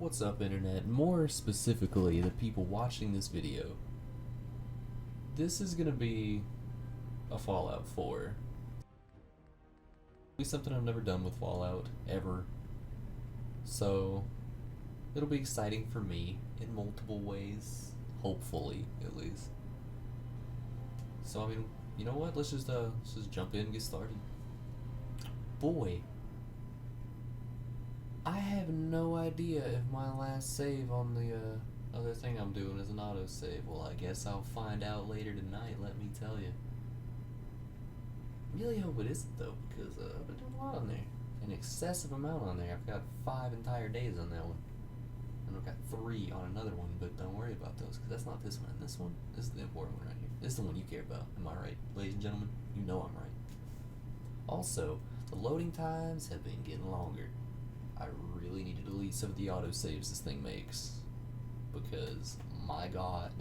What's up, internet? More specifically, the people watching this video. This is gonna be a Fallout 4. It'll be something I've never done with Fallout, ever. So, it'll be exciting for me in multiple ways. Hopefully, at least. So, I mean, you know what? Let's just jump in and get started. Boy, I have no idea if my last save on the other thing I'm doing is an autosave. Well, I guess I'll find out later tonight, let me tell you. Really hope it isn't, though, because I've been doing a lot on there. An excessive amount on there. I've got 5 entire days on that one. And I've got 3 on another one, but don't worry about those, because that's not this one. And this one, this is the important one right here. This is the one you care about. Am I right? Ladies and gentlemen, you know I'm right. Also, the loading times have been getting longer. I really need to delete some of the autosaves this thing makes, because my god,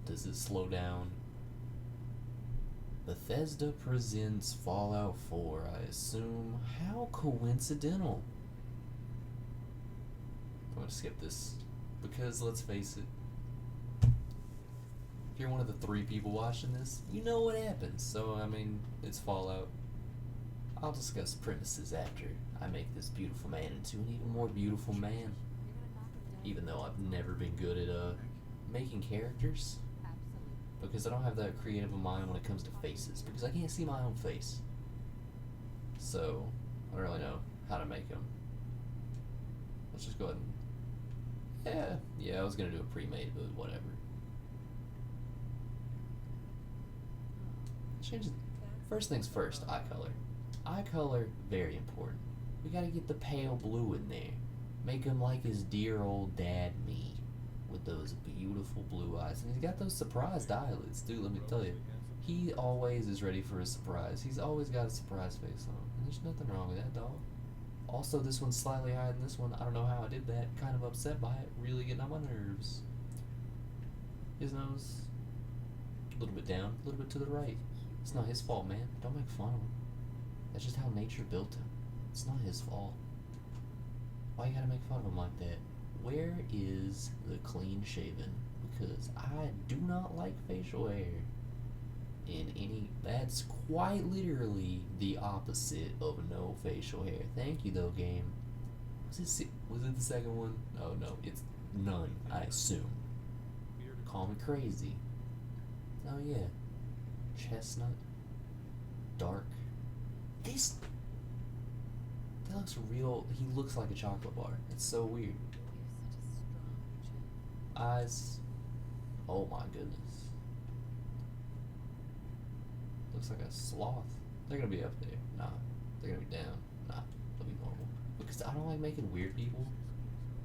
does it slow down. Bethesda presents Fallout 4, I assume. How coincidental. I'm gonna skip this, because let's face it, if you're one of the 3 people watching this, you know what happens. So, I mean, it's Fallout. I'll discuss premises after I make this beautiful man into an even more beautiful man. Even though I've never been good at making characters. Because I don't have that creative of mind when it comes to faces. Because I can't see my own face. So, I don't really know how to make them. Let's just go ahead and... Yeah, I was going to do a pre-made, but whatever. Change it. First things first, eye color. Eye color, very important. We gotta get the pale blue in there. Make him like his dear old dad me. With those beautiful blue eyes. And he's got those surprised eyelids, dude, let me tell you. He always is ready for a surprise. He's always got a surprise face on. And there's nothing wrong with that, dog. Also, this one's slightly higher than this one. I don't know how I did that. Kind of upset by it. Really getting on my nerves. His nose, a little bit down, a little bit to the right. It's not his fault, man. Don't make fun of him. That's just how nature built him. It's not his fault. Why you gotta make fun of him like that? Where is the clean shaven? Because I do not like facial hair in any... That's quite literally the opposite of no facial hair. Thank you, though, game. Was it the second one? Oh, no. It's none, I assume. Call me crazy. Oh, yeah. Chestnut. Dark. That looks real. He looks like a chocolate bar. It's so weird. Eyes. Oh my goodness. Looks like a sloth. They're gonna be up there. Nah. They're gonna be down. Nah. They'll be normal. Because I don't like making weird people.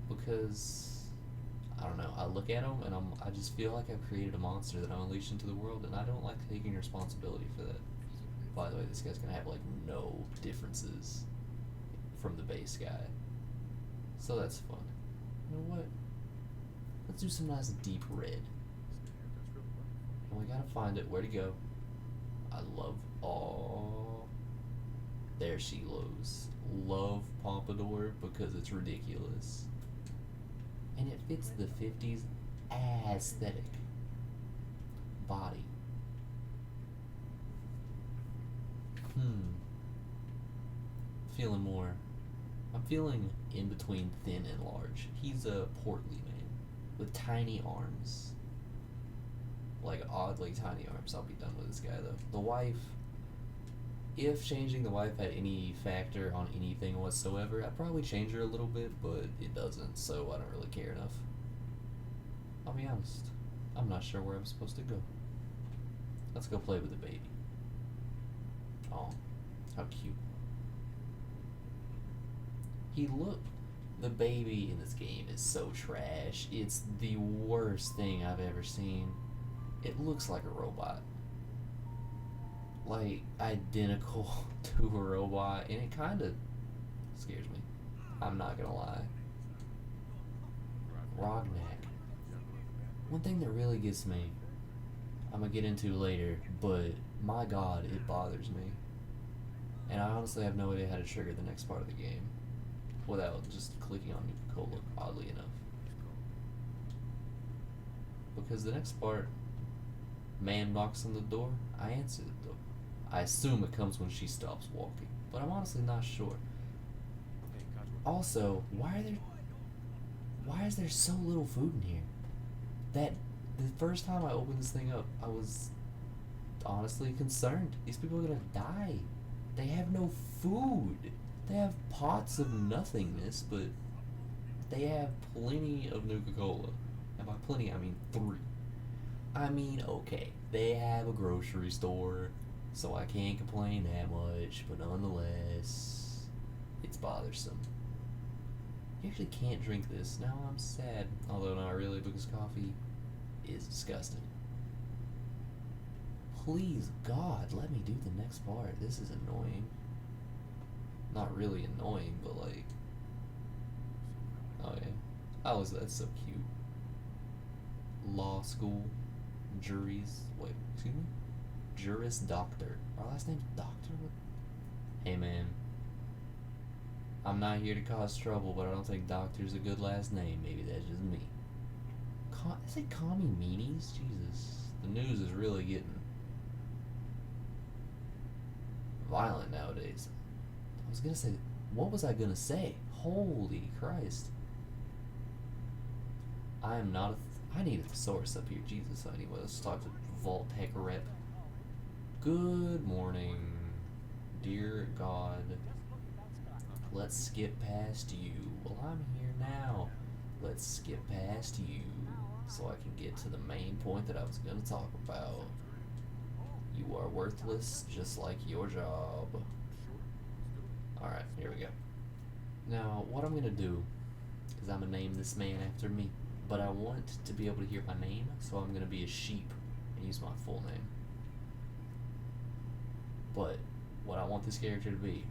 Because I don't know. I look at them and I just feel like I've created a monster that I'm unleashed into the world, and I don't like taking responsibility for that. By the way, this guy's gonna have like no differences from the base guy. So that's fun. You know what? Let's do some nice deep red. And we gotta find it. Where to go? I love... Oh, there she goes. Love Pompadour because it's ridiculous. And it fits the 50s aesthetic. Body. Feeling more. I'm feeling in between thin and large. He's a portly man with tiny arms. Like oddly tiny arms. I'll be done with this guy though. The wife, if changing the wife had any factor on anything whatsoever, I'd probably change her a little bit, but it doesn't, so I don't really care enough. I'll be honest. I'm not sure where I'm supposed to go. Let's go play with the baby. Oh, how cute. The baby in this game is so trash. It's the worst thing I've ever seen. It looks like a robot. Like, identical to a robot, and it kinda scares me. I'm not gonna lie. Rognak. One thing that really gets me, I'm gonna get into later, but my god, it bothers me. And I honestly have no idea how to trigger the next part of the game without just clicking on new Nuka-Cola, oddly enough. Because the next part, man knocks on the door, I answer the door. I assume it comes when she stops walking, but I'm honestly not sure. Also, why is there so little food in here? That the first time I opened this thing up, I was honestly concerned. These people are gonna die. They have no food. They have pots of nothingness, but they have plenty of Nuka-Cola. And by plenty, I mean 3. I mean, okay, they have a grocery store, so I can't complain that much, but nonetheless, it's bothersome. You actually can't drink this. Now I'm sad, although not really, because coffee is disgusting. Please, God, let me do the next part. This is annoying. Not really annoying, but like... Oh yeah. That's so cute. Law school. Juris Doctor. Our last name's Doctor? Hey man. I'm not here to cause trouble, but I don't think Doctor's a good last name. Maybe that's just me. Is it Commie Meanies? Jesus. The news is really getting violent nowadays. What was I gonna say? Holy Christ. I need a thesaurus up here. Jesus, anyway, let's talk to Vault Tech Rep. Good morning, dear God. Let's skip past you. Well, I'm here now. Let's skip past you so I can get to the main point that I was going to talk about. You are worthless, just like your job. Alright, here we go. Now, what I'm going to do is I'm going to name this man after me, but I want to be able to hear my name, so I'm going to be a sheep and use my full name. But what I want this character to be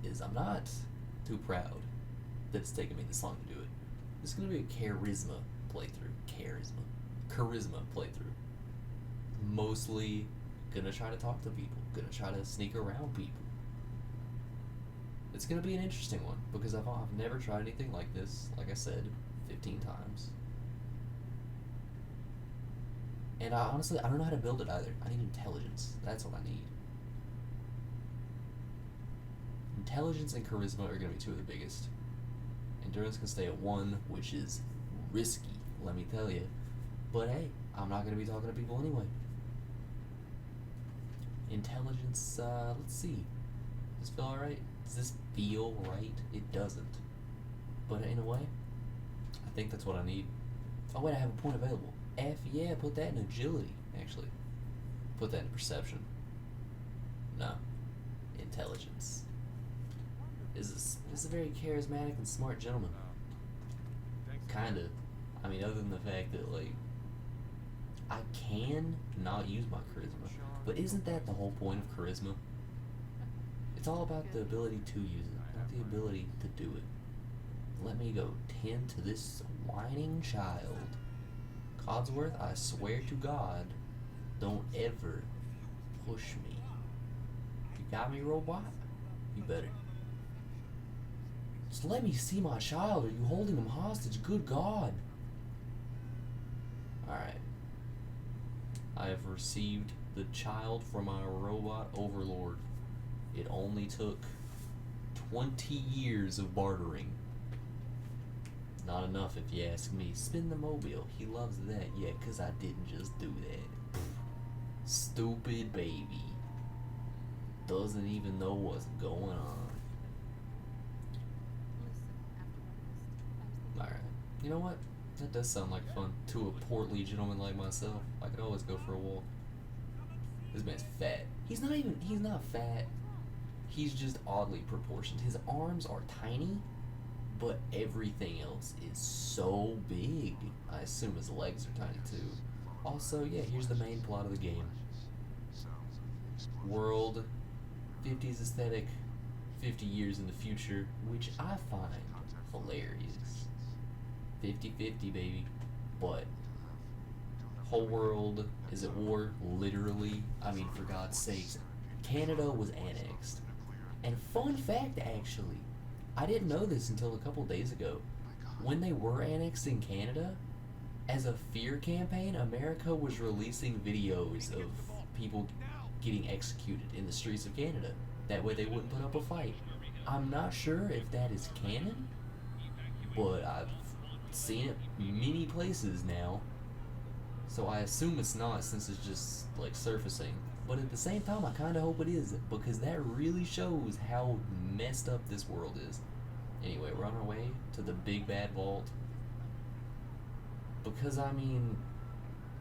is I'm not too proud that it's taken me this long to do it. This is going to be a charisma playthrough. Charisma playthrough. Mostly gonna try to talk to people. Gonna try to sneak around people. It's gonna be an interesting one because I've never tried anything like this. Like I said, 15 times. And I don't know how to build it either. I need intelligence. That's what I need. Intelligence and charisma are gonna be 2 of the biggest. Endurance can stay at 1, which is risky, let me tell you. But hey, I'm not gonna be talking to people anyway. Intelligence, let's see. Does this feel alright? Does this feel right? It doesn't. But in a way, I think that's what I need. Oh wait, I have a point available. Yeah, put that in agility, actually. Put that in perception. No. Intelligence. Is a very charismatic and smart gentleman. Kinda. I mean, other than the fact that, like, I can not use my charisma. But isn't that the whole point of charisma? It's all about the ability to use it, not the ability to do it. Let me go tend to this whining child. Codsworth, I swear to God, don't ever push me. You got me, robot? You better. Just let me see my child. Are you holding him hostage? Good God. Alright. I have received the child from our robot overlord. It only took 20 years of bartering. Not enough if you ask me. Spin the mobile. He loves that. Yeah, 'cause I didn't just do that. Stupid baby. Doesn't even know what's going on. Alright. You know what? That does sound like fun. To a portly gentleman like myself, I could always go for a walk. This man's fat. He's not fat. He's just oddly proportioned. His arms are tiny, but everything else is so big. I assume his legs are tiny too. Also, yeah, here's the main plot of the game. World, 50s aesthetic, 50 years in the future, which I find hilarious. 50-50, baby. But whole world is at war, literally. I mean, for God's sakes, Canada was annexed. And fun fact, actually, I didn't know this until a couple days ago. When they were annexing Canada, as a fear campaign, America was releasing videos of people getting executed in the streets of Canada. That way they wouldn't put up a fight. I'm not sure if that is canon, but I've seen it many places now. So I assume it's not, since it's just like surfacing. But at the same time, I kind of hope it is, because that really shows how messed up this world is. Anyway, we're on our way to the big bad vault. Because, I mean,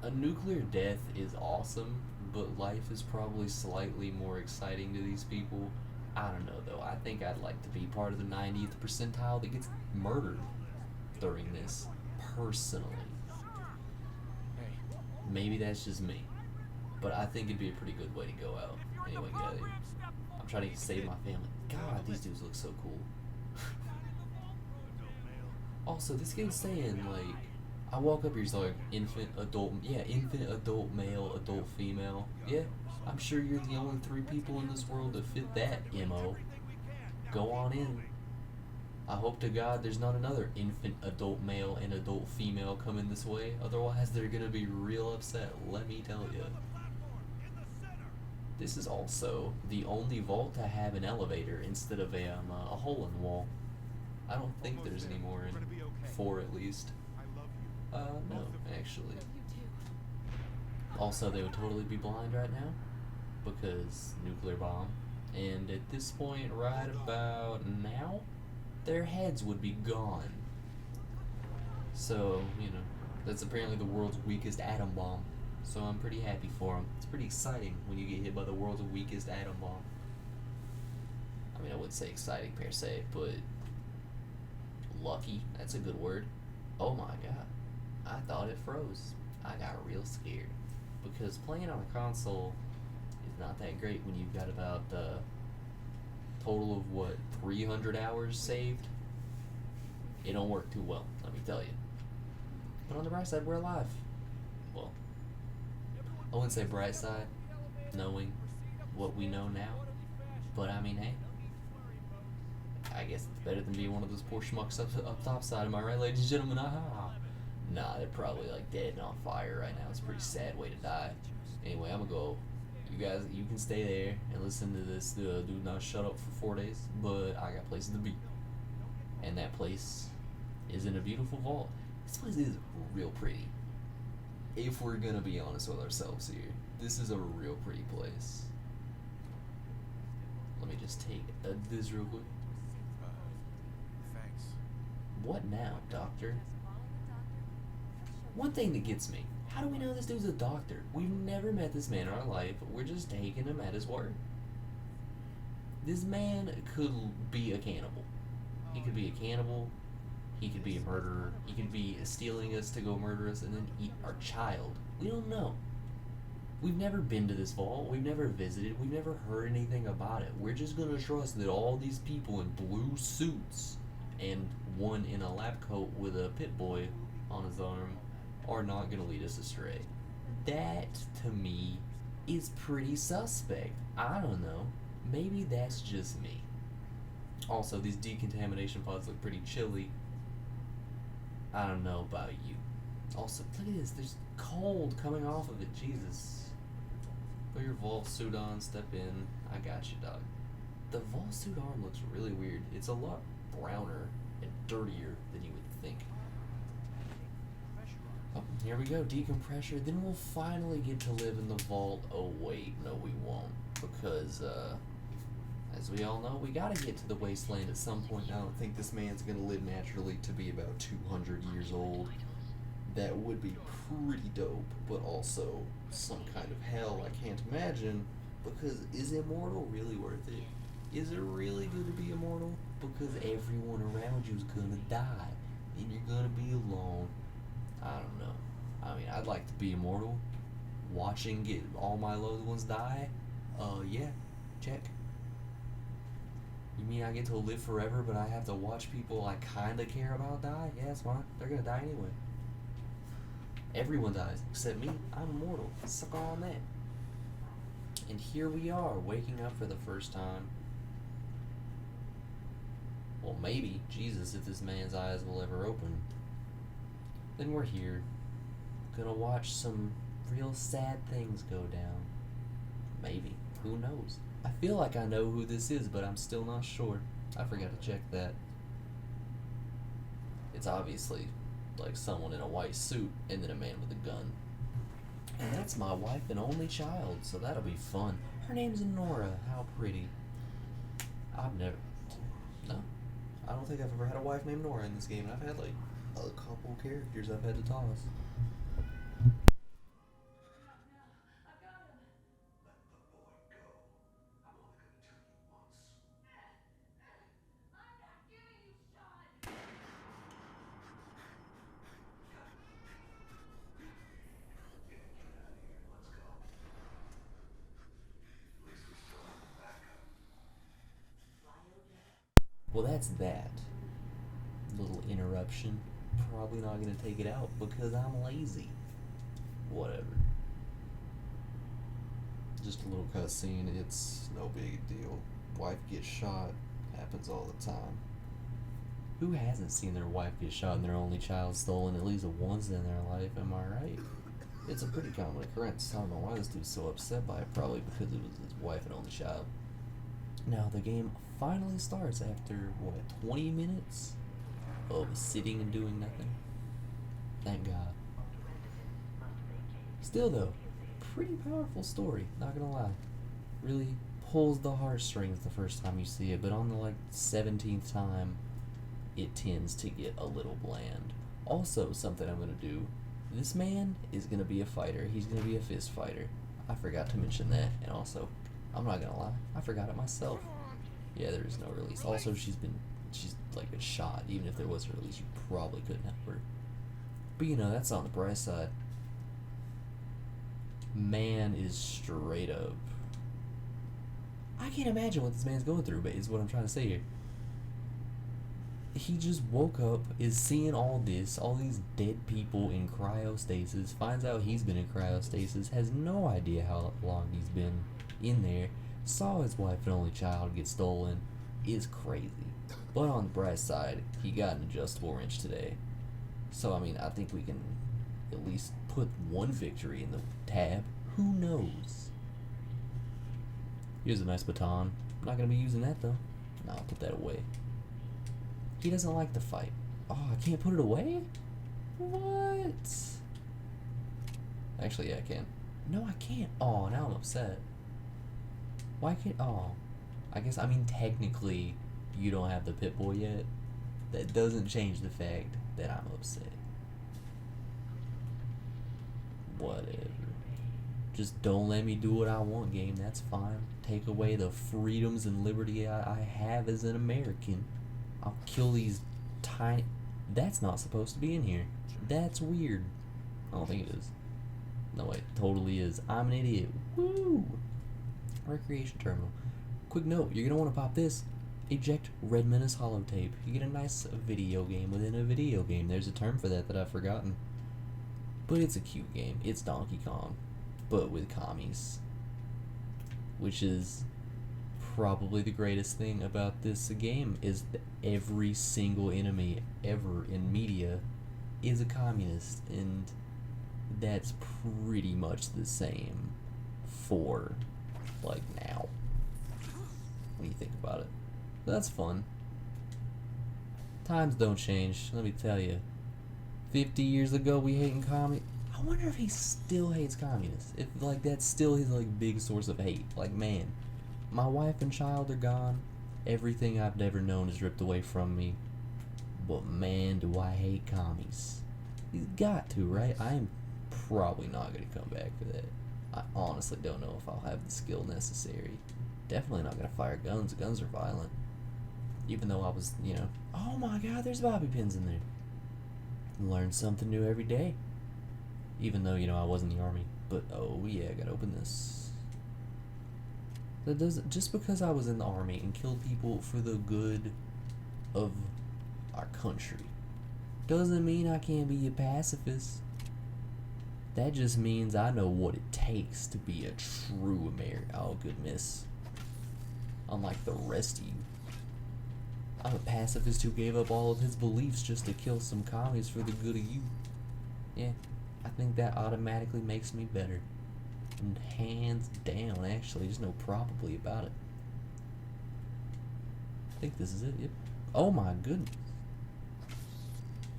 a nuclear death is awesome, but life is probably slightly more exciting to these people. I don't know, though. I think I'd like to be part of the 90th percentile that gets murdered during this, personally. Maybe that's just me, but I think it'd be a pretty good way to go out. Anyway, guys, I'm trying to save my family. God, these dudes look so cool. Also, this game's saying, like, I walk up here, it's like, infant, adult, male, adult, female. Yeah, I'm sure you're the only 3 people in this world that fit that MO. Go on in. I hope to God there's not another infant, adult male, and adult female coming this way. Otherwise, they're gonna be real upset, let me tell you. This is also the only vault to have an elevator instead of a hole in the wall. I don't think there's any more in 4, at least. No, actually. Also, they would totally be blind right now, because nuclear bomb. And at this point, right about now, their heads would be gone. So, you know, that's apparently the world's weakest atom bomb. So I'm pretty happy for them. It's pretty exciting when you get hit by the world's weakest atom bomb. I mean, I wouldn't say exciting per se, but lucky, that's a good word. Oh my god, I thought it froze. I got real scared. Because playing on a console is not that great when you've got about total of what, 300 hours saved? It don't work too well, let me tell you. But on the bright side, we're alive. Well, I wouldn't say bright side, knowing what we know now. But I mean, hey, I guess it's better than being one of those poor schmucks up top side. Am I right, ladies and gentlemen? Aha. Nah, they're probably like dead and on fire right now. It's a pretty sad way to die. Anyway, I'm gonna go. You guys, you can stay there and listen to this dude not shut up for 4 days, but I got places to be. And that place is in a beautiful vault. This place is real pretty. If we're gonna be honest with ourselves here, this is a real pretty place. Let me just take this real quick. Thanks. What now, doctor? One thing that gets me, how do we know this dude's a doctor? We've never met this man in our life. We're just taking him at his word. This man could be a cannibal. He could be a cannibal. He could be a murderer. He could be stealing us to go murder us and then eat our child. We don't know. We've never been to this vault. We've never visited. We've never heard anything about it. We're just going to trust that all these people in blue suits and one in a lab coat with a pit boy on his arm are not going to lead us astray. That, to me, is pretty suspect. I don't know. Maybe that's just me. Also, these decontamination pods look pretty chilly. I don't know about you. Also, look at this. There's cold coming off of it. Jesus. Put your vault suit on. Step in. I got you, dog. The vault suit arm looks really weird. It's a lot browner and dirtier than you would think. Oh, here we go, decompressor. Then we'll finally get to live in the vault. Oh wait, no we won't. Because, as we all know, we gotta get to the wasteland at some point. I don't think this man's gonna live naturally to be about 200 years old. That would be pretty dope, but also some kind of hell I can't imagine. Because is immortal really worth it? Is it really good to be immortal? Because everyone around you is gonna die, and you're gonna be alone. I don't know. I mean, I'd like to be immortal. Watching get all my loved ones die? Yeah, check. You mean I get to live forever, but I have to watch people I kinda care about die? Yeah, it's fine. They're gonna die anyway. Everyone dies, except me. I'm immortal. Suck on that. And here we are, waking up for the first time. Well, maybe. Jesus, if this man's eyes will ever open. Then we're here. Gonna watch some real sad things go down. Maybe. Who knows? I feel like I know who this is, but I'm still not sure. I forgot to check that. It's obviously like someone in a white suit and then a man with a gun. And that's my wife and only child, so that'll be fun. Her name's Nora. How pretty. I've never... No. I don't think I've ever had a wife named Nora in this game. I've had like a couple characters I've had to toss. Well, that's that. Little interruption. Probably not gonna take it out because I'm lazy. Whatever. Just a little cutscene. It's no big deal. Wife gets shot. Happens all the time. Who hasn't seen their wife get shot and their only child stolen at least once in their life? Am I right? It's a pretty common occurrence. I don't know why this dude's so upset by it. Probably because it was his wife and only child. Now the game finally starts after, what, 20 minutes of sitting and doing nothing? Thank God. Still though, pretty powerful story, not gonna lie. Really pulls the heartstrings the first time you see it, but on the like 17th time, it tends to get a little bland. Also, something I'm gonna do, this man is gonna be a fighter. He's gonna be a fist fighter. I forgot to mention that, and also, I'm not gonna lie, I forgot it myself. Yeah, there is no release. Also, she's like been shot. Even if there was a release, you probably couldn't help her. But you know, that's on the bright side. Man is straight up. I can't imagine what this man's going through, but is what I'm trying to say here. He just woke up, is seeing all this, all these dead people in cryostasis, finds out he's been in cryostasis, has no idea how long he's been in there, saw his wife and only child get stolen, is crazy. But on the bright side, he got an adjustable wrench today. So, I mean, I think we can at least put one victory in the tab. Who knows? Here's a nice baton. I'm not going to be using that, though. No, I'll put that away. He doesn't like to fight. Oh, I can't put it away? What? Actually, yeah, I can. No, I can't. Oh, now I'm upset. Why can't... Oh. I guess, I mean, technically, you don't have the Pip-Boy yet. That doesn't change the fact that I'm upset. Whatever. Just don't let me do what I want, game. That's fine. Take away the freedoms and liberty I have as an American. I'll kill these tiny... That's not supposed to be in here. That's weird. I don't think it is. No, it totally is. I'm an idiot. Woo! Recreation terminal. Quick note, you're going to want to pop this. Eject Red Menace holotape. You get a nice video game within a video game. There's a term for that I've forgotten. But it's a cute game. It's Donkey Kong, but with commies. Which is probably the greatest thing about this game, is that every single enemy ever in media is a communist, and that's pretty much the same for, like, now. When you think about it. That's fun. Times don't change, let me tell you. 50 years ago we hating communists. I wonder if he still hates communists. If, like, that's still his, like, big source of hate. Like, man, my wife and child are gone. Everything I've ever known is ripped away from me. But man, do I hate commies. He's got to, right? I am probably not going to come back for that. I honestly don't know if I'll have the skill necessary. Definitely not going to fire guns. Guns are violent. Even though I was, you know... Oh my god, there's bobby pins in there. Learn something new every day. Even though, you know, I was in the army. But, oh yeah, I gotta open this. That doesn't... Just because I was in the army and killed people for the good of our country doesn't mean I can't be a pacifist. That just means I know what it takes to be a true American. Oh, good miss. Unlike the rest of you. I'm a pacifist who gave up all of his beliefs just to kill some commies for the good of you. Yeah, I think that automatically makes me better. And hands down, actually, there's no probably about it. I think this is it, yep. Oh my goodness.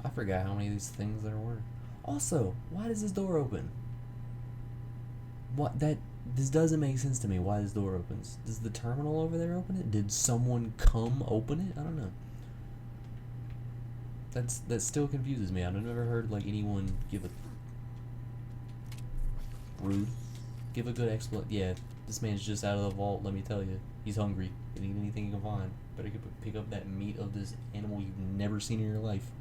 I forgot how many of these things there were. Also, why does this door open? This doesn't make sense to me why this door opens. Does the terminal over there open it? Did someone come open it? I don't know. That still confuses me. I've never heard like anyone give a good explanation. Yeah, this man's just out of the vault, let me tell you. He's hungry. He can eat anything he can find. Better pick up that meat of this animal you've never seen in your life.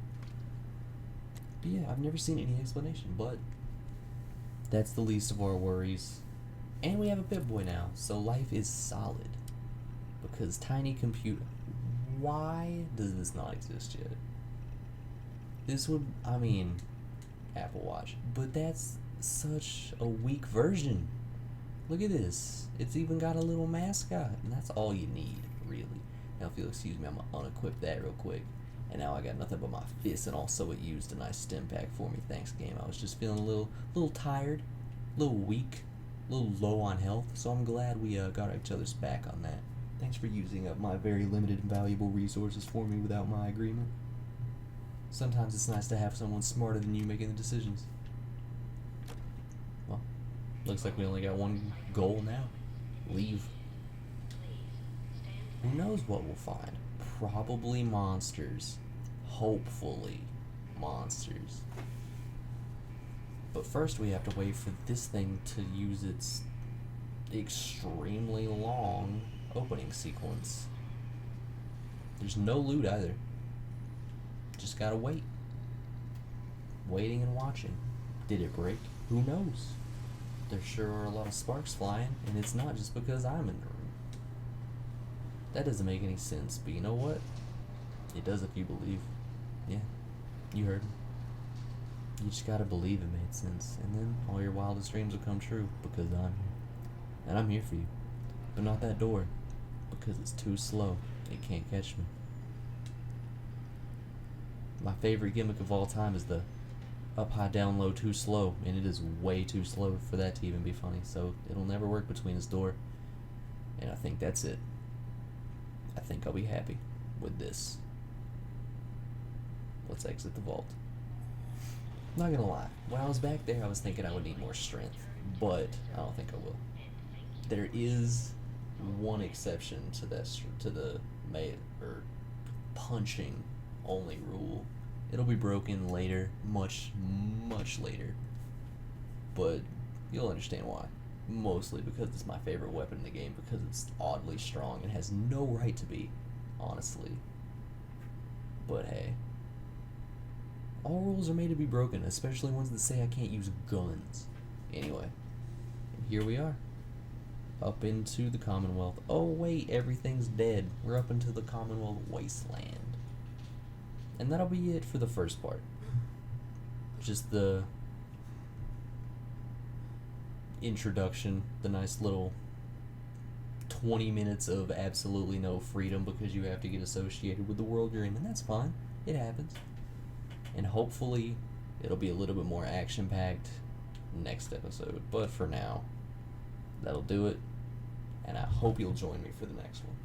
But yeah, I've never seen any explanation, but that's the least of our worries. And we have a Pip-Boy now, so life is solid. Because tiny computer... Why does this not exist yet? This would... I mean... Apple Watch. But that's such a weak version. Look at this. It's even got a little mascot. And that's all you need, really. Now, if you'll excuse me, I'm going to unequip that real quick. And now I got nothing but my fists, and also it used a nice stim pack for me. Thanks, game. I was just feeling a little tired, a little weak, a little low on health. So I'm glad we got each other's back on that. Thanks for using up my very limited and valuable resources for me without my agreement. Sometimes it's nice to have someone smarter than you making the decisions. Well, looks like we only got one goal now. Leave. Who knows what we'll find? Probably monsters. Hopefully monsters. But first we have to wait for this thing to use its extremely long opening sequence. There's no loot either. Just gotta wait. Waiting and watching. Did it break? Who knows? There sure are a lot of sparks flying, and it's not just because I'm in the room. That doesn't make any sense, but you know what? It does if you believe. Yeah, you heard me. You just gotta believe it made sense, and then all your wildest dreams will come true, because I'm here. And I'm here for you. But not that door, because it's too slow. It can't catch me. My favorite gimmick of all time is the up, high, down, low, too slow, and it is way too slow for that to even be funny, so it'll never work between this door. And I think that's it. I think I'll be happy with this. Let's exit the vault. Not gonna lie, when I was back there I was thinking I would need more strength, but I don't think I will. There is one exception to this, to the punching only rule. It'll be broken later, much later, but you'll understand why. Mostly because it's my favorite weapon in the game, because it's oddly strong and has no right to be, honestly. But hey, all rules are made to be broken, especially ones that say I can't use guns. Anyway, here we are. Up into the Commonwealth. Oh wait, everything's dead. We're up into the Commonwealth wasteland. And that'll be it for the first part. Just the introduction, the nice little 20 minutes of absolutely no freedom because you have to get associated with the world you're in, and that's fine. It happens. And hopefully it'll be a little bit more action-packed next episode. But for now, that'll do it. And I hope you'll join me for the next one.